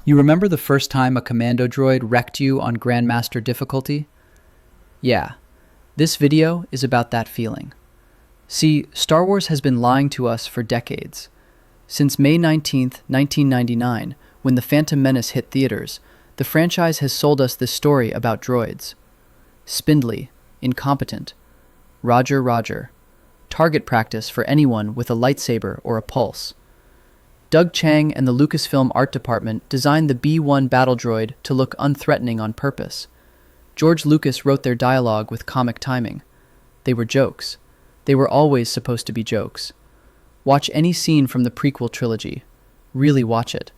You remember the first time a Commando Droid wrecked you on Grandmaster difficulty? Yeah, this video is about that feeling. See, Star Wars has been lying to us for decades. Since May 19th, 1999, when the Phantom Menace hit theaters, the franchise has sold us this story about droids. Spindly, incompetent. Roger, target practice for anyone with a lightsaber or a pulse. Chiang and the Lucasfilm art department designed the B-1 battle droid to look unthreatening on purpose. George Lucas wrote their dialogue with comic timing. They were jokes. They were always supposed to be jokes. Watch any scene from the prequel trilogy. Really watch it.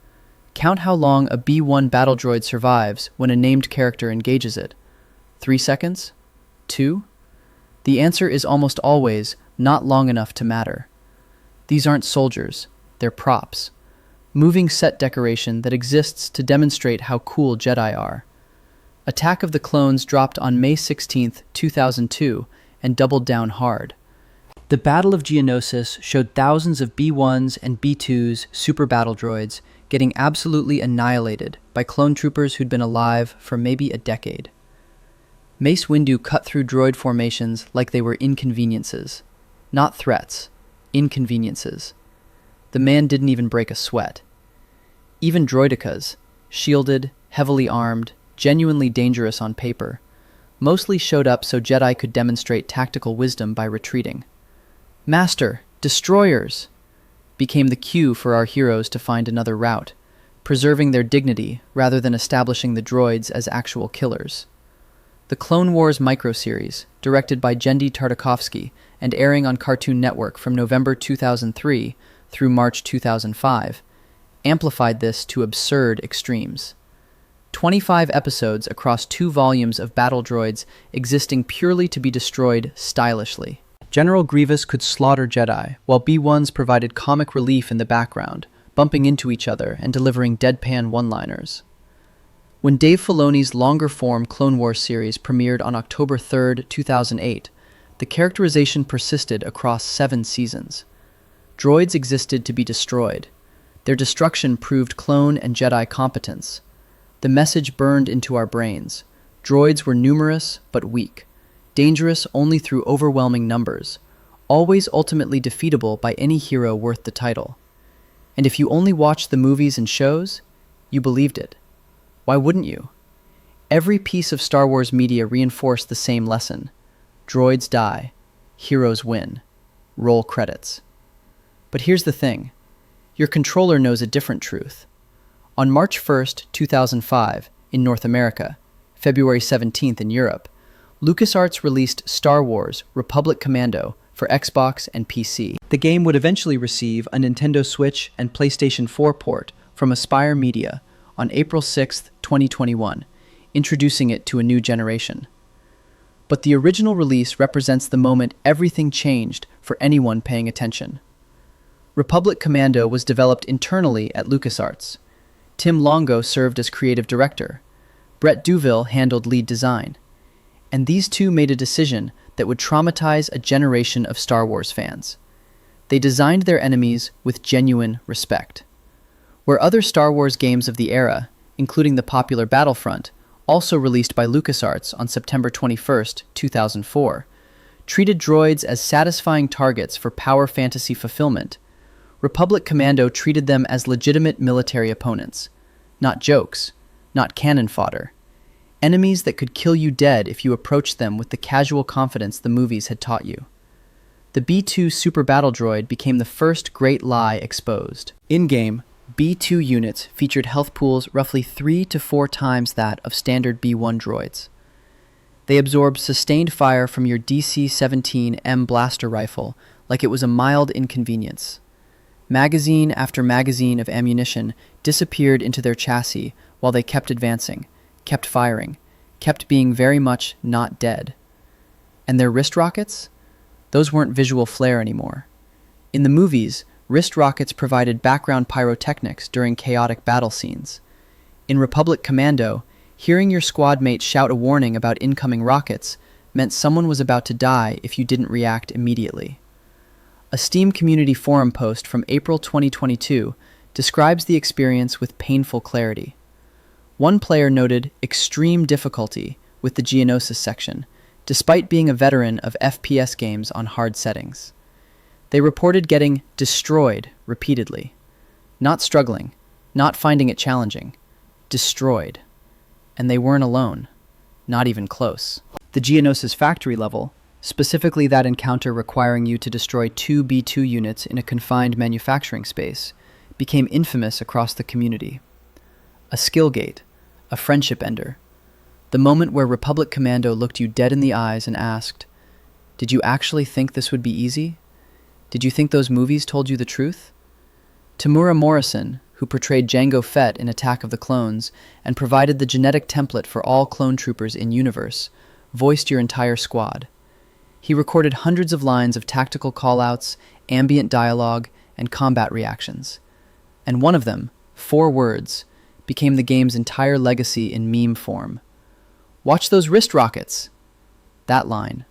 Count how long a B-1 battle droid survives when a named character engages it. 3 seconds? 2? The answer is almost always not long enough to matter. These aren't soldiers. They're props. Moving set decoration that exists to demonstrate how cool Jedi are. Attack of the Clones dropped on May 16, 2002, and doubled down hard. The Battle of Geonosis showed thousands of B-1s and B-2s super battle droids getting absolutely annihilated by clone troopers who'd been alive for maybe a decade. Mace Windu cut through droid formations like they were inconveniences. Not threats. Inconveniences. The man didn't even break a sweat. Even droidekas, shielded, heavily armed, genuinely dangerous on paper, mostly showed up so Jedi could demonstrate tactical wisdom by retreating. Master, destroyers! Became the cue for our heroes to find another route, preserving their dignity rather than establishing the droids as actual killers. The Clone Wars microseries, directed by Genndy Tartakovsky and airing on Cartoon Network from November 2003 through March 2005, amplified this to absurd extremes. 25 episodes across 2 volumes of battle droids existing purely to be destroyed stylishly. General Grievous could slaughter Jedi, while B-1s provided comic relief in the background, bumping into each other and delivering deadpan one-liners. When Dave Filoni's longer-form Clone Wars series premiered on October 3, 2008, the characterization persisted across 7 seasons. Droids existed to be destroyed. Their destruction proved clone and Jedi competence. The message burned into our brains. Droids were numerous but weak, dangerous only through overwhelming numbers, always ultimately defeatable by any hero worth the title. And if you only watched the movies and shows, you believed it. Why wouldn't you? Every piece of Star Wars media reinforced the same lesson. Droids die. Heroes win. Roll credits. But here's the thing. Your controller knows a different truth. On March 1st, 2005, in North America, February 17th in Europe, LucasArts released Star Wars Republic Commando for Xbox and PC. The game would eventually receive a Nintendo Switch and PlayStation 4 port from Aspyr Media on April 6, 2021, introducing it to a new generation. But the original release represents the moment everything changed for anyone paying attention. Republic Commando was developed internally at LucasArts. Tim Longo served as creative director. Brett Douville handled lead design. And these two made a decision that would traumatize a generation of Star Wars fans. They designed their enemies with genuine respect. Where other Star Wars games of the era, including the popular Battlefront, also released by LucasArts on September 21, 2004, treated droids as satisfying targets for power fantasy fulfillment, Republic Commando treated them as legitimate military opponents, not jokes, not cannon fodder, enemies that could kill you dead if you approached them with the casual confidence the movies had taught you. The B-2 Super Battle Droid became the first great lie exposed. In-game, B-2 units featured health pools roughly 3 to 4 times that of standard B-1 droids. They absorbed sustained fire from your DC-17M blaster rifle like it was a mild inconvenience. Magazine after magazine of ammunition disappeared into their chassis while they kept advancing, kept firing, kept being very much not dead. And their wrist rockets? Those weren't visual flair anymore. In the movies, wrist rockets provided background pyrotechnics during chaotic battle scenes. In Republic Commando, hearing your squad mate shout a warning about incoming rockets meant someone was about to die if you didn't react immediately. A Steam community forum post from April 2022 describes the experience with painful clarity. One player noted extreme difficulty with the Geonosis section, despite being a veteran of FPS games on hard settings. They reported getting destroyed repeatedly. Not struggling, not finding it challenging. Destroyed. And they weren't alone. Not even close. The Geonosis factory level, specifically that encounter requiring you to destroy 2 B2 units in a confined manufacturing space, became infamous across the community. A skill gate, a friendship ender. The moment where Republic Commando looked you dead in the eyes and asked, "Did you actually think this would be easy? Did you think those movies told you the truth?" Temuera Morrison, who portrayed Jango Fett in Attack of the Clones and provided the genetic template for all clone troopers in-universe, voiced your entire squad. He recorded hundreds of lines of tactical callouts, ambient dialogue, and combat reactions. And one of them, 4 words, became the game's entire legacy in meme form. "Watch those wrist rockets!" That line.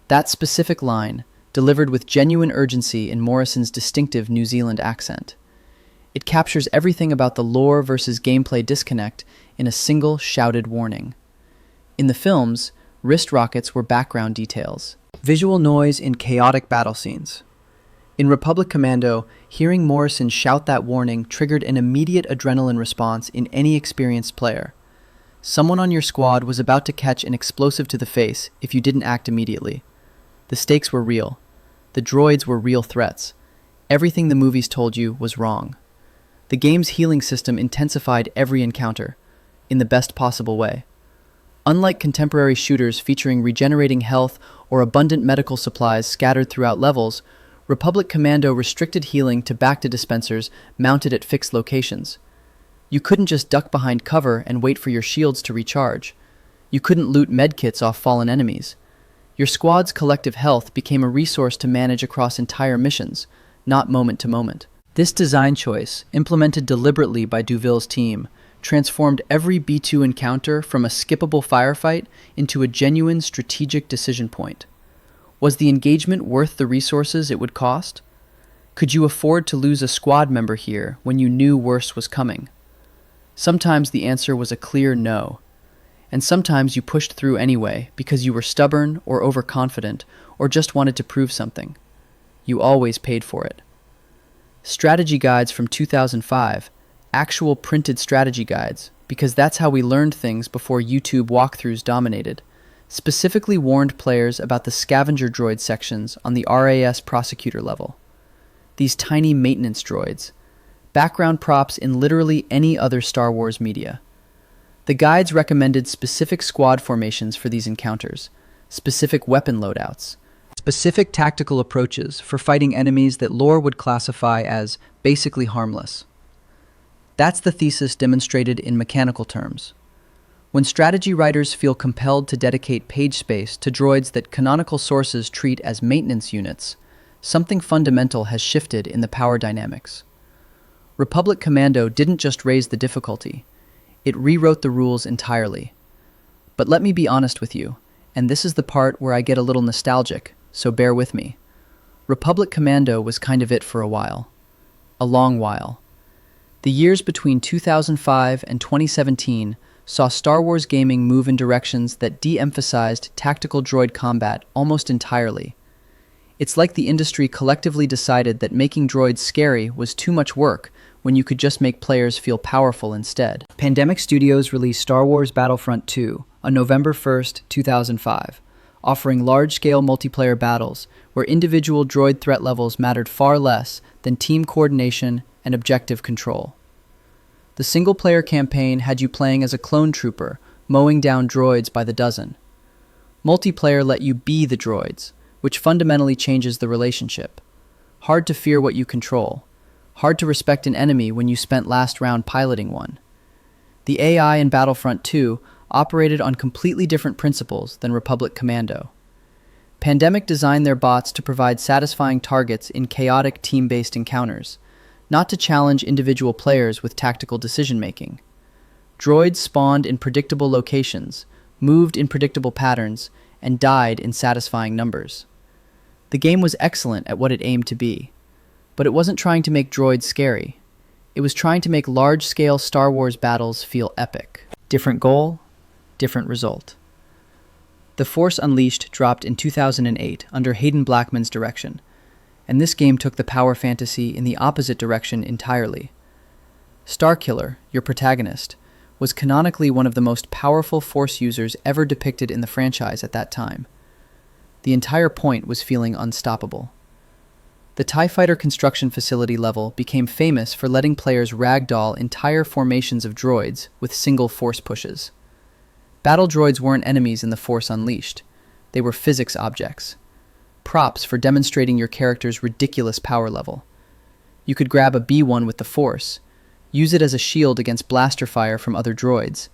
That specific line, delivered with genuine urgency in Morrison's distinctive New Zealand accent. It captures everything about the lore versus gameplay disconnect in a single shouted warning. In the films, wrist rockets were background details, visual noise in chaotic battle scenes. In Republic Commando, hearing Morrison shout that warning triggered an immediate adrenaline response in any experienced player. Someone on your squad was about to catch an explosive to the face if you didn't act immediately. The stakes were real. The droids were real threats. Everything the movies told you was wrong. The game's healing system intensified every encounter, in the best possible way. Unlike contemporary shooters featuring regenerating health or abundant medical supplies scattered throughout levels, Republic Commando restricted healing to Bacta dispensers mounted at fixed locations. You couldn't just duck behind cover and wait for your shields to recharge. You couldn't loot medkits off fallen enemies. Your squad's collective health became a resource to manage across entire missions, not moment to moment. This design choice, implemented deliberately by Duville's team, transformed every B2 encounter from a skippable firefight into a genuine strategic decision point. Was the engagement worth the resources it would cost? Could you afford to lose a squad member here when you knew worse was coming? Sometimes the answer was a clear no. And sometimes you pushed through anyway because you were stubborn or overconfident or just wanted to prove something. You always paid for it. Strategy guides from 2005, actual printed strategy guides, because that's how we learned things before YouTube walkthroughs dominated, specifically warned players about the scavenger droid sections on the RAS prosecutor level. These tiny maintenance droids, background props in literally any other Star Wars media. The guides recommended specific squad formations for these encounters, specific weapon loadouts, specific tactical approaches for fighting enemies that lore would classify as basically harmless. That's the thesis demonstrated in mechanical terms. When strategy writers feel compelled to dedicate page space to droids that canonical sources treat as maintenance units, something fundamental has shifted in the power dynamics. Republic Commando didn't just raise the difficulty, it rewrote the rules entirely. But let me be honest with you, and this is the part where I get a little nostalgic, so bear with me. Republic Commando was kind of it for a while. A long while. The years between 2005 and 2017 saw Star Wars gaming move in directions that de-emphasized tactical droid combat almost entirely. It's like the industry collectively decided that making droids scary was too much work when you could just make players feel powerful instead. Pandemic Studios released Star Wars Battlefront 2 on November 1st, 2005, offering large-scale multiplayer battles where individual droid threat levels mattered far less than team coordination and objective control. The single-player campaign had you playing as a clone trooper, mowing down droids by the dozen. Multiplayer let you be the droids, which fundamentally changes the relationship. Hard to fear what you control. Hard to respect an enemy when you spent last round piloting one. The AI in Battlefront 2 operated on completely different principles than Republic Commando. Pandemic designed their bots to provide satisfying targets in chaotic team-based encounters, not to challenge individual players with tactical decision-making. Droids spawned in predictable locations, moved in predictable patterns, and died in satisfying numbers. The game was excellent at what it aimed to be, but it wasn't trying to make droids scary. It was trying to make large-scale Star Wars battles feel epic. Different goal, different result. The Force Unleashed dropped in 2008 under Hayden Blackman's direction, and this game took the power fantasy in the opposite direction entirely. Starkiller, your protagonist, was canonically one of the most powerful Force users ever depicted in the franchise at that time. The entire point was feeling unstoppable. The TIE Fighter construction facility level became famous for letting players ragdoll entire formations of droids with single Force pushes. Battle droids weren't enemies in the Force Unleashed. They were physics objects. Props for demonstrating your character's ridiculous power level. You could grab a B1 with the Force, use it as a shield against blaster fire from other droids,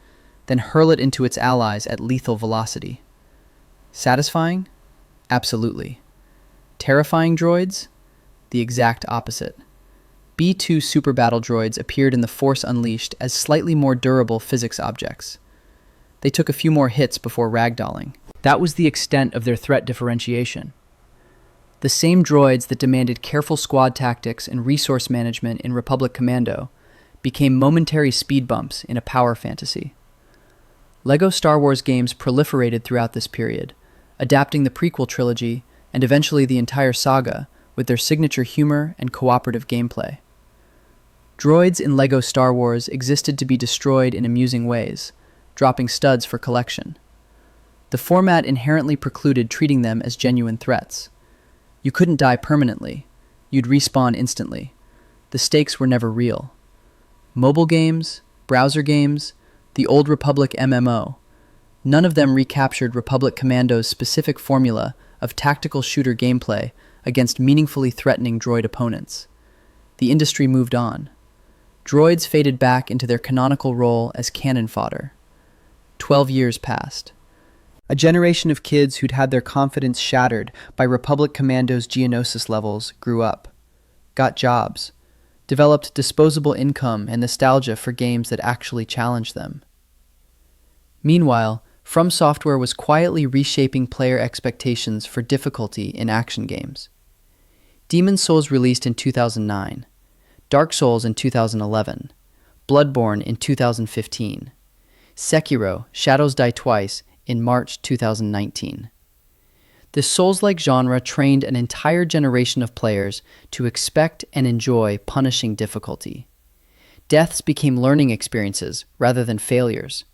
then hurl it into its allies at lethal velocity. Satisfying? Absolutely. Terrifying droids? The exact opposite. B2 super battle droids appeared in the Force Unleashed as slightly more durable physics objects. They took a few more hits before ragdolling. That was the extent of their threat differentiation. The same droids that demanded careful squad tactics and resource management in Republic Commando became momentary speed bumps in a power fantasy. LEGO Star Wars games proliferated throughout this period, adapting the prequel trilogy and eventually the entire saga with their signature humor and cooperative gameplay. Droids in LEGO Star Wars existed to be destroyed in amusing ways, dropping studs for collection. The format inherently precluded treating them as genuine threats. You couldn't die permanently. You'd respawn instantly. The stakes were never real. Mobile games, browser games, the Old Republic MMO, none of them recaptured Republic Commando's specific formula of tactical shooter gameplay against meaningfully threatening droid opponents. The industry moved on. Droids faded back into their canonical role as cannon fodder. 12 years passed. A generation of kids who'd had their confidence shattered by Republic Commando's Geonosis levels grew up, got jobs, developed disposable income and nostalgia for games that actually challenged them. Meanwhile, From Software was quietly reshaping player expectations for difficulty in action games. Demon's Souls released in 2009, Dark Souls in 2011, Bloodborne in 2015, Sekiro: Shadows Die Twice in March 2019. The Souls-like genre trained an entire generation of players to expect and enjoy punishing difficulty. Deaths became learning experiences rather than failures.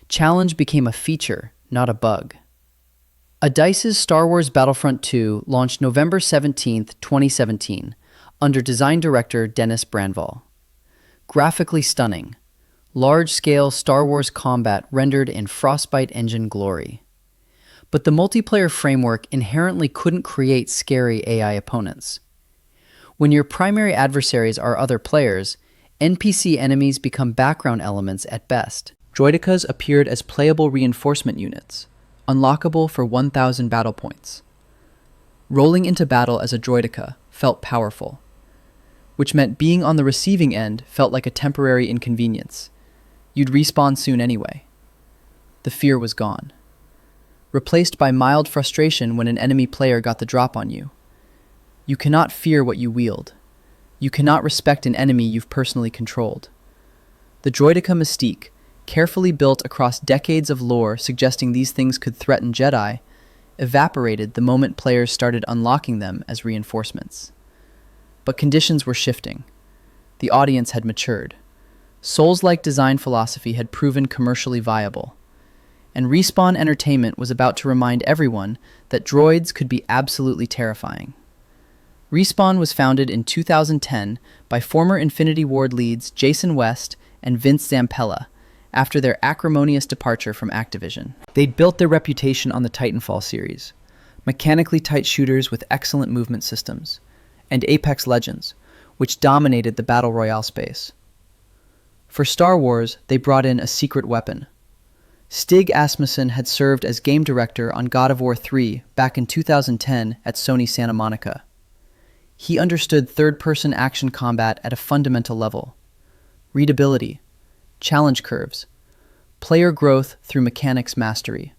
Challenge became a feature, not a bug. Dice's Star Wars Battlefront 2 launched November 17, 2017, under design director Dennis Branval. Graphically stunning. Large-scale Star Wars combat rendered in Frostbite engine glory. But the multiplayer framework inherently couldn't create scary AI opponents. When your primary adversaries are other players, NPC enemies become background elements at best. Droidekas appeared as playable reinforcement units, unlockable for 1,000 battle points. Rolling into battle as a droideka felt powerful, which meant being on the receiving end felt like a temporary inconvenience. You'd respawn soon anyway. The fear was gone, replaced by mild frustration when an enemy player got the drop on you. You cannot fear what you wield. You cannot respect an enemy you've personally controlled. The droideka mystique, carefully built across decades of lore suggesting these things could threaten Jedi, evaporated the moment players started unlocking them as reinforcements. But conditions were shifting. The audience had matured. Souls-like design philosophy had proven commercially viable. And Respawn Entertainment was about to remind everyone that droids could be absolutely terrifying. Respawn was founded in 2010 by former Infinity Ward leads Jason West and Vince Zampella after their acrimonious departure from Activision. They'd built their reputation on the Titanfall series, mechanically tight shooters with excellent movement systems, and Apex Legends, which dominated the Battle Royale space. For Star Wars, they brought in a secret weapon. Stig Asmussen had served as game director on God of War 3 back in 2010 at Sony Santa Monica. He understood third-person action combat at a fundamental level. Readability, challenge curves, player growth through mechanics mastery.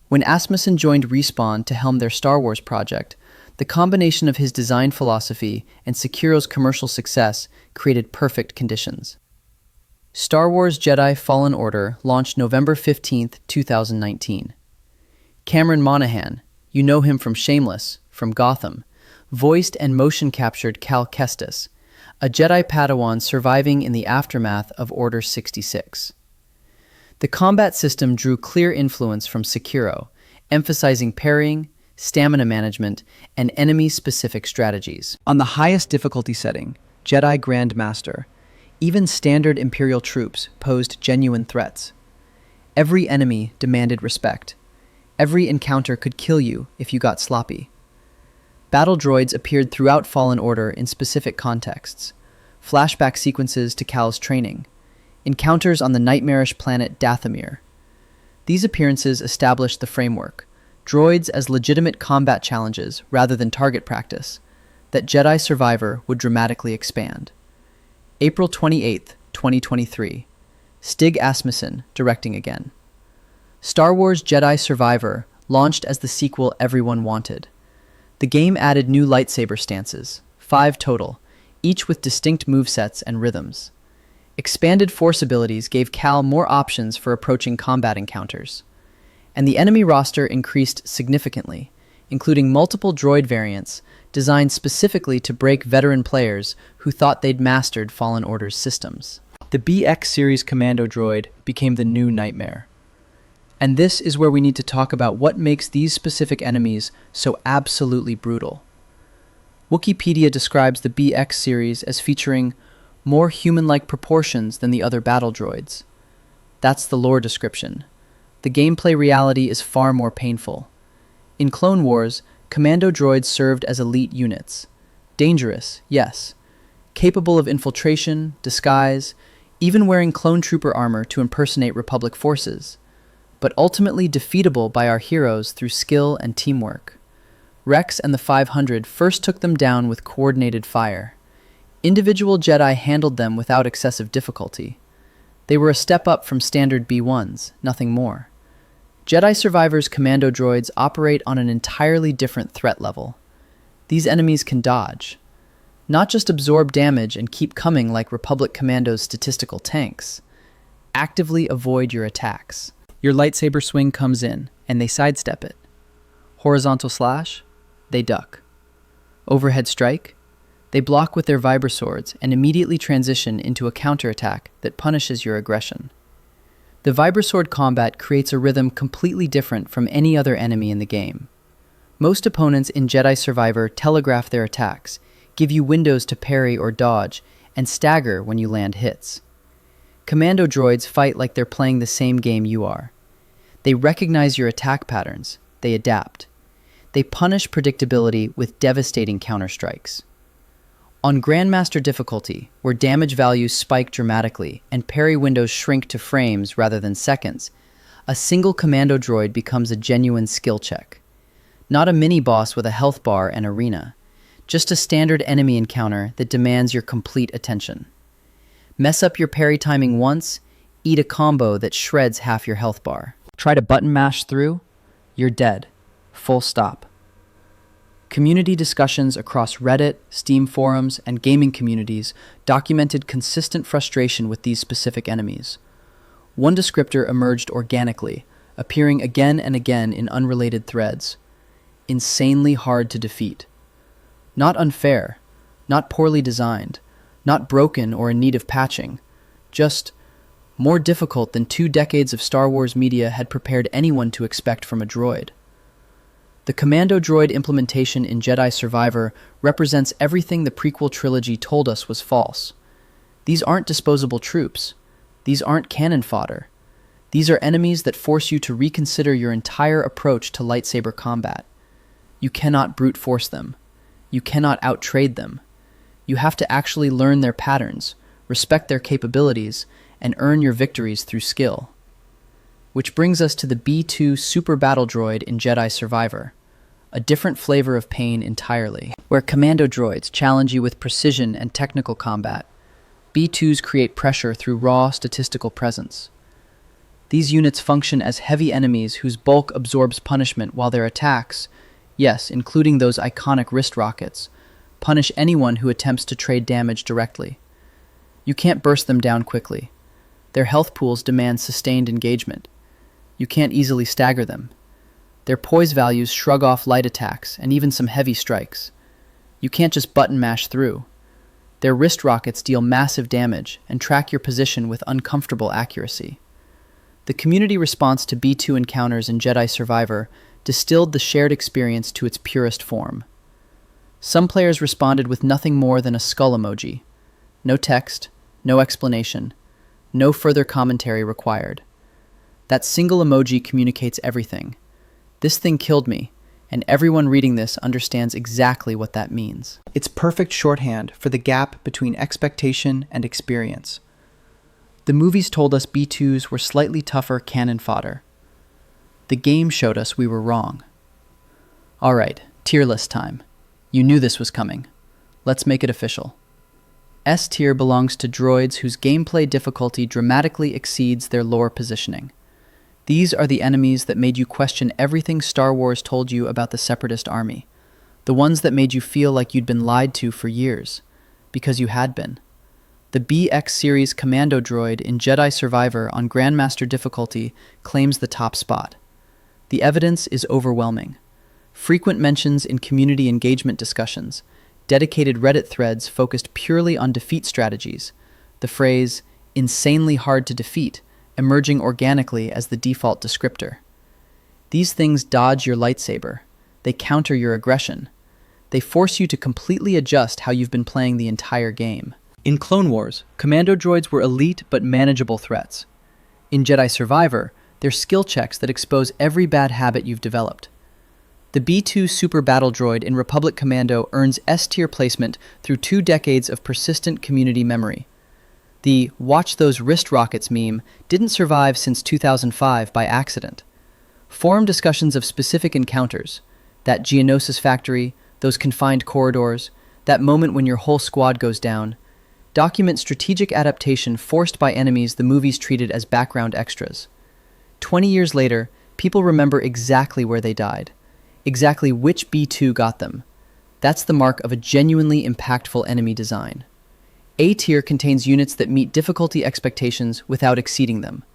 When Asmussen joined Respawn to helm their Star Wars project, the combination of his design philosophy and Sekiro's commercial success created perfect conditions. Star Wars Jedi Fallen Order launched November 15th, 2019. Cameron Monaghan, you know him from Shameless, from Gotham, voiced and motion captured Cal Kestis, a Jedi Padawan surviving in the aftermath of Order 66. The combat system drew clear influence from Sekiro, emphasizing parrying, stamina management, and enemy-specific strategies. On the highest difficulty setting, Jedi Grandmaster, even standard Imperial troops posed genuine threats. Every enemy demanded respect. Every encounter could kill you if you got sloppy. Battle droids appeared throughout Fallen Order in specific contexts. Flashback sequences to Cal's training. Encounters on the nightmarish planet Dathomir. These appearances established the framework, droids as legitimate combat challenges rather than target practice, that Jedi Survivor would dramatically expand. April 28, 2023. Stig Asmussen directing again. Star Wars Jedi Survivor launched as the sequel everyone wanted. The game added new lightsaber stances, 5 total, each with distinct movesets and rhythms. Expanded force abilities gave Cal more options for approaching combat encounters. And the enemy roster increased significantly, including multiple droid variants designed specifically to break veteran players who thought they'd mastered Fallen Order's systems. The BX series Commando Droid became the new nightmare. And this is where we need to talk about what makes these specific enemies so absolutely brutal. Wikipedia describes the BX series as featuring more human-like proportions than the other battle droids. That's the lore description. The gameplay reality is far more painful. In Clone Wars, Commando droids served as elite units. Dangerous, yes. Capable of infiltration, disguise, even wearing clone trooper armor to impersonate Republic forces, but ultimately defeatable by our heroes through skill and teamwork. Rex and the 500 first took them down with coordinated fire. Individual Jedi handled them without excessive difficulty. They were a step up from standard B1s, nothing more. Jedi Survivor's Commando droids operate on an entirely different threat level. These enemies can dodge, not just absorb damage and keep coming like Republic Commando's statistical tanks. Actively avoid your attacks. Your lightsaber swing comes in, and they sidestep it. Horizontal slash, they duck. Overhead strike, they block with their vibraswords and immediately transition into a counterattack that punishes your aggression. The vibrasword combat creates a rhythm completely different from any other enemy in the game. Most opponents in Jedi Survivor telegraph their attacks, give you windows to parry or dodge, and stagger when you land hits. Commando droids fight like they're playing the same game you are. They recognize your attack patterns, they adapt. They punish predictability with devastating counterstrikes. On Grandmaster difficulty, where damage values spike dramatically and parry windows shrink to frames rather than seconds, a single Commando droid becomes a genuine skill check. Not a mini-boss with a health bar and arena, just a standard enemy encounter that demands your complete attention. Mess up your parry timing once, eat a combo that shreds half your health bar. Try to button mash through, you're dead. Full stop. Community discussions across Reddit, Steam forums, and gaming communities documented consistent frustration with these specific enemies. One descriptor emerged organically, appearing again and again in unrelated threads. Insanely hard to defeat. Not unfair, not poorly designed, not broken or in need of patching, just more difficult than 2 decades of Star Wars media had prepared anyone to expect from a droid. The Commando droid implementation in Jedi Survivor represents everything the prequel trilogy told us was false. These aren't disposable troops. These aren't cannon fodder. These are enemies that force you to reconsider your entire approach to lightsaber combat. You cannot brute force them. You cannot outtrade them. You have to actually learn their patterns, respect their capabilities, and earn your victories through skill. Which brings us to the B2 Super Battle Droid in Jedi Survivor, a different flavor of pain entirely. Where Commando droids challenge you with precision and technical combat, B2s create pressure through raw statistical presence. These units function as heavy enemies whose bulk absorbs punishment while their attacks, yes, including those iconic wrist rockets, punish anyone who attempts to trade damage directly. You can't burst them down quickly. Their health pools demand sustained engagement. You can't easily stagger them. Their poise values shrug off light attacks and even some heavy strikes. You can't just button mash through. Their wrist rockets deal massive damage and track your position with uncomfortable accuracy. The community response to B2 encounters in Jedi Survivor distilled the shared experience to its purest form. Some players responded with nothing more than a skull emoji. No text, no explanation, no further commentary required. That single emoji communicates everything. This thing killed me, and everyone reading this understands exactly what that means. It's perfect shorthand for the gap between expectation and experience. The movies told us B2s were slightly tougher cannon fodder. The game showed us we were wrong. Alright, tier list time. You knew this was coming. Let's make it official. S tier belongs to droids whose gameplay difficulty dramatically exceeds their lore positioning. These are the enemies that made you question everything Star Wars told you about the Separatist army. The ones that made you feel like you'd been lied to for years, because you had been. The BX series Commando Droid in Jedi Survivor on Grandmaster difficulty claims the top spot. The evidence is overwhelming. Frequent mentions in community engagement discussions, dedicated Reddit threads focused purely on defeat strategies, the phrase, insanely hard to defeat, emerging organically as the default descriptor. These things dodge your lightsaber. They counter your aggression. They force you to completely adjust how you've been playing the entire game. In Clone Wars, Commando Droids were elite but manageable threats. In Jedi Survivor, they're skill checks that expose every bad habit you've developed. The B2 Super Battle Droid in Republic Commando earns S-tier placement through 2 decades of persistent community memory. The "watch those wrist rockets" meme didn't survive since 2005 by accident. Forum discussions of specific encounters, that Geonosis factory, those confined corridors, that moment when your whole squad goes down, document strategic adaptation forced by enemies the movies treated as background extras. 20 years later, people remember exactly where they died, exactly which B2 got them. That's the mark of a genuinely impactful enemy design. A tier contains units that meet difficulty expectations without exceeding them.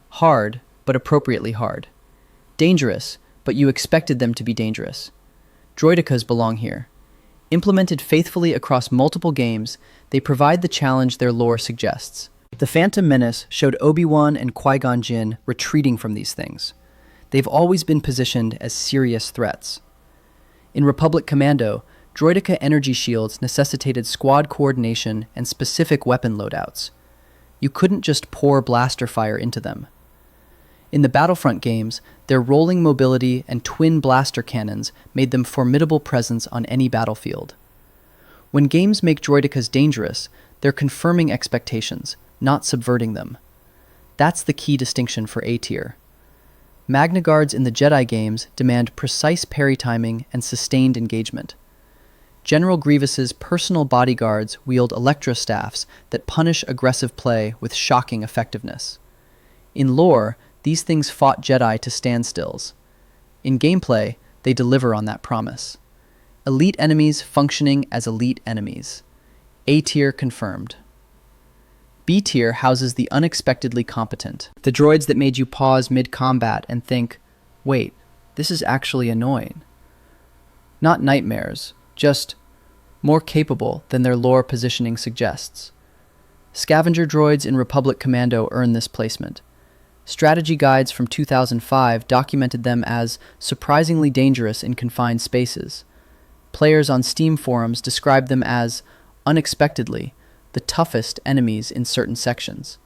Hard, but appropriately hard. Dangerous, but you expected them to be dangerous. Droidekas belong here. Implemented faithfully across multiple games, they provide the challenge their lore suggests. The Phantom Menace showed Obi-Wan and Qui-Gon Jinn retreating from these things. They've always been positioned as serious threats. In Republic Commando, droideka energy shields necessitated squad coordination and specific weapon loadouts. You couldn't just pour blaster fire into them. In the Battlefront games, their rolling mobility and twin blaster cannons made them formidable presence on any battlefield. When games make droidekas dangerous, they're confirming expectations, not subverting them. That's the key distinction for A tier. Magna Guards in the Jedi games demand precise parry timing and sustained engagement. General Grievous's personal bodyguards wield electrostaffs that punish aggressive play with shocking effectiveness. In lore, these things fought Jedi to standstills. In gameplay, they deliver on that promise. Elite enemies functioning as elite enemies. A tier confirmed. B tier houses the unexpectedly competent. The droids that made you pause mid-combat and think, wait, this is actually annoying. Not nightmares, just more capable than their lore positioning suggests. Scavenger droids in Republic Commando earn this placement. Strategy guides from 2005 documented them as surprisingly dangerous in confined spaces. Players on Steam forums described them as, unexpectedly, the toughest enemies in certain sections.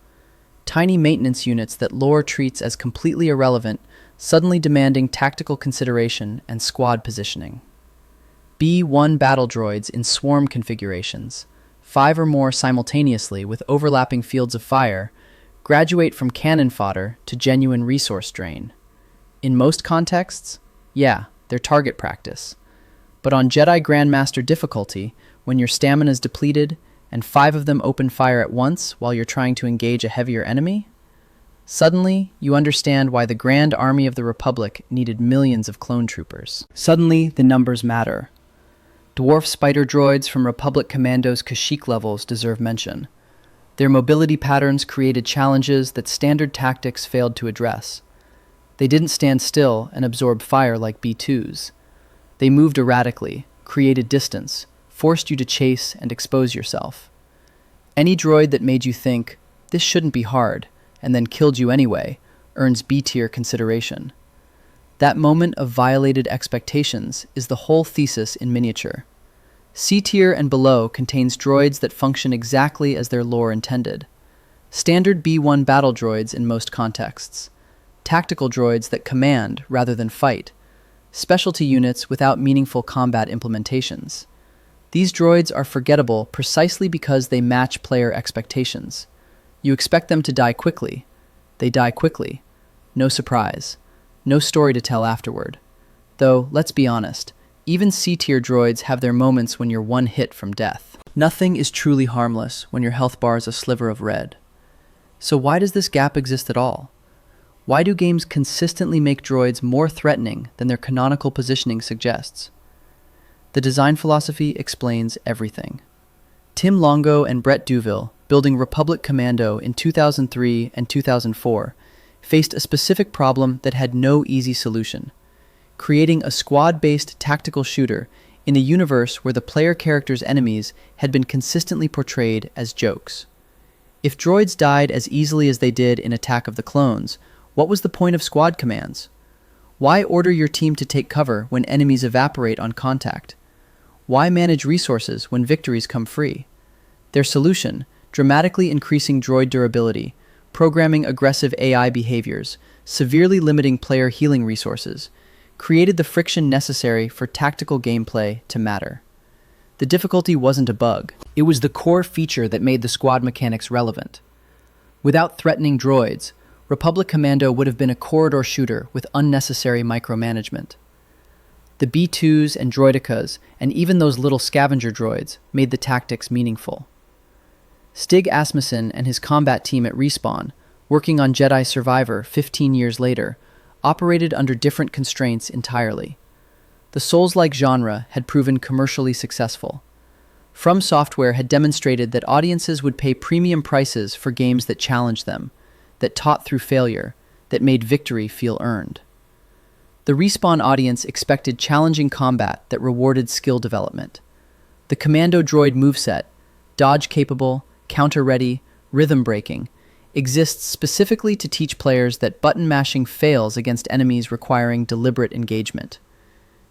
Tiny maintenance units that lore treats as completely irrelevant, suddenly demanding tactical consideration and squad positioning. B1 battle droids in swarm configurations, 5 or more simultaneously with overlapping fields of fire, graduate from cannon fodder to genuine resource drain. In most contexts, yeah, they're target practice. But on Jedi Grandmaster difficulty, when your stamina is depleted, and 5 of them open fire at once while you're trying to engage a heavier enemy, suddenly you understand why the Grand Army of the Republic needed millions of clone troopers. Suddenly, the numbers matter. Dwarf spider droids from Republic Commando's Kashyyyk levels deserve mention. Their mobility patterns created challenges that standard tactics failed to address. They didn't stand still and absorb fire like B2s. They moved erratically, created distance, forced you to chase and expose yourself. Any droid that made you think, this shouldn't be hard, and then killed you anyway, earns B-tier consideration. That moment of violated expectations is the whole thesis in miniature. C-tier and below contains droids that function exactly as their lore intended. Standard B1 battle droids in most contexts. Tactical droids that command rather than fight. Specialty units without meaningful combat implementations. These droids are forgettable precisely because they match player expectations. You expect them to die quickly. They die quickly. No surprise. No story to tell afterward. Though, let's be honest, even C-tier droids have their moments when you're one hit from death. Nothing is truly harmless when your health bar is a sliver of red. So why does this gap exist at all? Why do games consistently make droids more threatening than their canonical positioning suggests? The design philosophy explains everything. Tim Longo and Brett Duville, building Republic Commando in 2003 and 2004, faced a specific problem that had no easy solution: creating a squad-based tactical shooter in a universe where the player character's enemies had been consistently portrayed as jokes. If droids died as easily as they did in Attack of the Clones, what was the point of squad commands? Why order your team to take cover when enemies evaporate on contact? Why manage resources when victories come free? Their solution, dramatically increasing droid durability, programming aggressive AI behaviors, severely limiting player healing resources, created the friction necessary for tactical gameplay to matter. The difficulty wasn't a bug. It was the core feature that made the squad mechanics relevant. Without threatening droids, Republic Commando would have been a corridor shooter with unnecessary micromanagement. The B2s and droidekas, and even those little scavenger droids, made the tactics meaningful. Stig Asmussen and his combat team at Respawn, working on Jedi Survivor 15 years later, operated under different constraints entirely. The Souls-like genre had proven commercially successful. From Software had demonstrated that audiences would pay premium prices for games that challenged them, that taught through failure, that made victory feel earned. The Respawn audience expected challenging combat that rewarded skill development. The Commando Droid moveset, dodge-capable, counter-ready, rhythm-breaking, exists specifically to teach players that button mashing fails against enemies requiring deliberate engagement.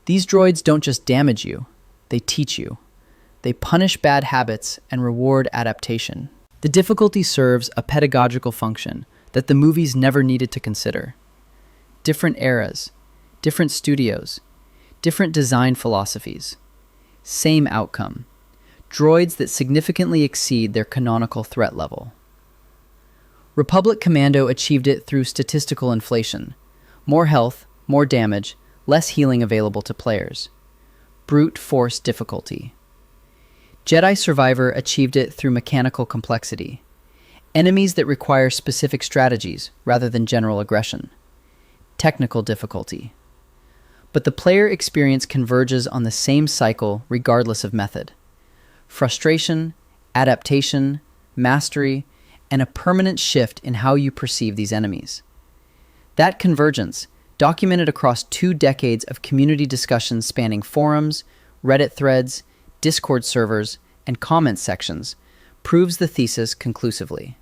These droids don't just damage you, they teach you. They punish bad habits and reward adaptation. The difficulty serves a pedagogical function that the movies never needed to consider. Different eras, different studios, different design philosophies. Same outcome. Droids that significantly exceed their canonical threat level. Republic Commando achieved it through statistical inflation. More health, more damage, less healing available to players. Brute force difficulty. Jedi Survivor achieved it through mechanical complexity. Enemies that require specific strategies rather than general aggression. Technical difficulty. But the player experience converges on the same cycle regardless of method. Frustration, adaptation, mastery, and a permanent shift in how you perceive these enemies. That convergence, documented across 2 decades of community discussions spanning forums, Reddit threads, Discord servers, and comment sections, proves the thesis conclusively.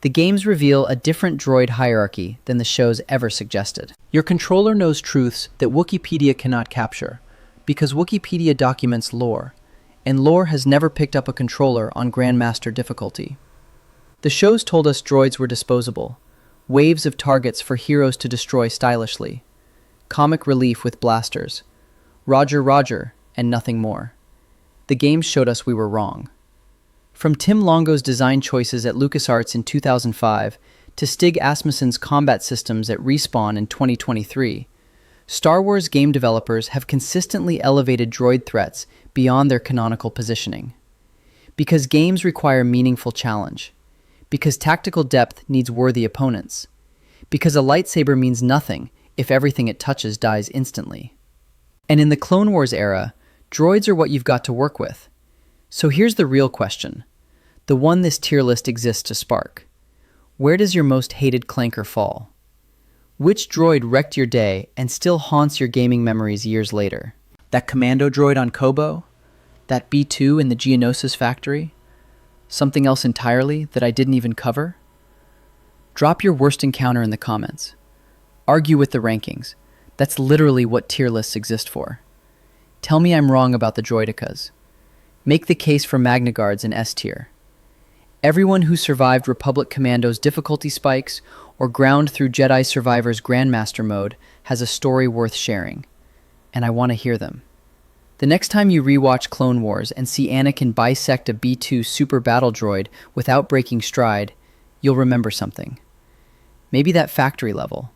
The games reveal a different droid hierarchy than the shows ever suggested. Your controller knows truths that Wikipedia cannot capture, because Wikipedia documents lore, and lore has never picked up a controller on Grandmaster difficulty. The shows told us droids were disposable, waves of targets for heroes to destroy stylishly, comic relief with blasters, Roger Roger, and nothing more. The games showed us we were wrong. From Tim Longo's design choices at LucasArts in 2005 to Stig Asmussen's combat systems at Respawn in 2023, Star Wars game developers have consistently elevated droid threats beyond their canonical positioning. Because games require meaningful challenge. Because tactical depth needs worthy opponents. Because a lightsaber means nothing if everything it touches dies instantly. And in the Clone Wars era, droids are what you've got to work with. So here's the real question. The one this tier list exists to spark. Where does your most hated Clanker fall? Which droid wrecked your day and still haunts your gaming memories years later? That Commando Droid on Kobo? That B2 in the Geonosis factory? Something else entirely that I didn't even cover? Drop your worst encounter in the comments. Argue with the rankings. That's literally what tier lists exist for. Tell me I'm wrong about the droidekas. Make the case for Magna Guards in S tier. Everyone who survived Republic Commando's difficulty spikes or ground through Jedi Survivor's Grandmaster mode has a story worth sharing, and I want to hear them. The next time you rewatch Clone Wars and see Anakin bisect a B2 super battle droid without breaking stride, you'll remember something. Maybe that factory level.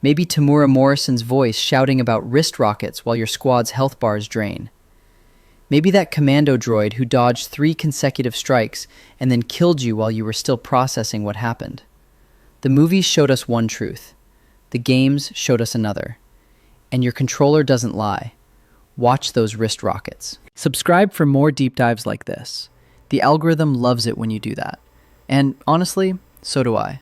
Maybe Tamura Morrison's voice shouting about wrist rockets while your squad's health bars drain. Maybe that Commando Droid who dodged 3 consecutive strikes and then killed you while you were still processing what happened. The movies showed us one truth. The games showed us another. And your controller doesn't lie. Watch those wrist rockets. Subscribe for more deep dives like this. The algorithm loves it when you do that. And honestly, so do I.